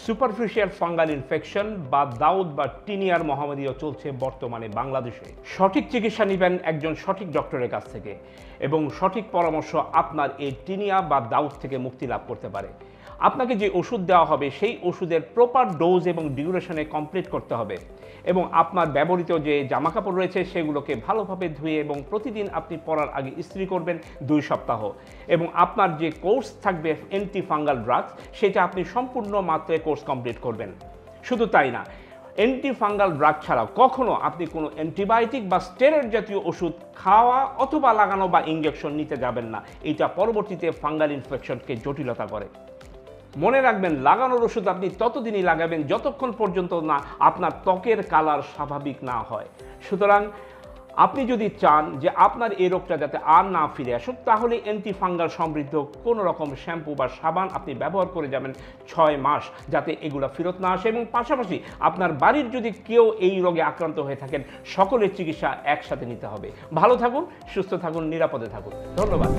Superficial fungal infection বা দাউদ বা টিনিয়ার মহামারীও চলছে বর্তমানে বাংলাদেশে। সঠিক চিকিৎসা নেবেন একজন সঠিক ডক্টরের কাছ থেকে এবং সঠিক পরামর্শ আপনার এই টিনিয়া বা দাউদ থেকে মুক্তি লাভ করতে পারে। আপনাকে যে ওষুধ দেওয়া হবে সেই ওষুধের প্রপার ডোজ এবং ডিউরেশনে কমপ্লিট করতে হবে এবং আপনার ব্যবহৃত যে জামাকাপড় রয়েছে সেগুলোকে ভালোভাবে ধুয়ে এবং প্রতিদিন আপনি পরার আগে ইস্ত্রি করবেন 2 সপ্তাহ এবং আপনার যে কোর্স থাকবে অ্যান্টি ফাঙ্গাল ড্রাগস সেটা আপনি সম্পূর্ণ মাত্রায় কোর্স কমপ্লিট করবেন। শুধু তাই না, অ্যান্টি ফাঙ্গাল ড্রাগ ছাড়া কখনো আপনি কোনো অ্যান্টিবায়োটিক বা স্টেরয়েড জাতীয় ওষুধ খাওয়া অথবা লাগানো বা ইনজেকশন নিতে যাবেন না। এটা পরবর্তীতে ফাঙ্গাল ইনফেকশনকে জটিলতা করে। মনে রাখবেন, লাগানোর ওষুধ আপনি ততদিনই লাগাবেন যতক্ষণ পর্যন্ত না আপনার ত্বকের কালার স্বাভাবিক না হয়। সুতরাং আপনি যদি চান যে আপনার এই রোগটা যাতে আর না ফিরে আসুক, তাহলে অ্যান্টি ফাঙ্গাল সমৃদ্ধ কোনো রকম শ্যাম্পু বা সাবান আপনি ব্যবহার করে যাবেন 6 মাস, যাতে এগুলো ফেরত না আসে। এবং পাশাপাশি আপনার বাড়ির যদি কেউ এই রোগে আক্রান্ত হয়ে থাকেন, সকলের চিকিৎসা একসাথে নিতে হবে। ভালো থাকুন, সুস্থ থাকুন, নিরাপদে থাকুন। ধন্যবাদ।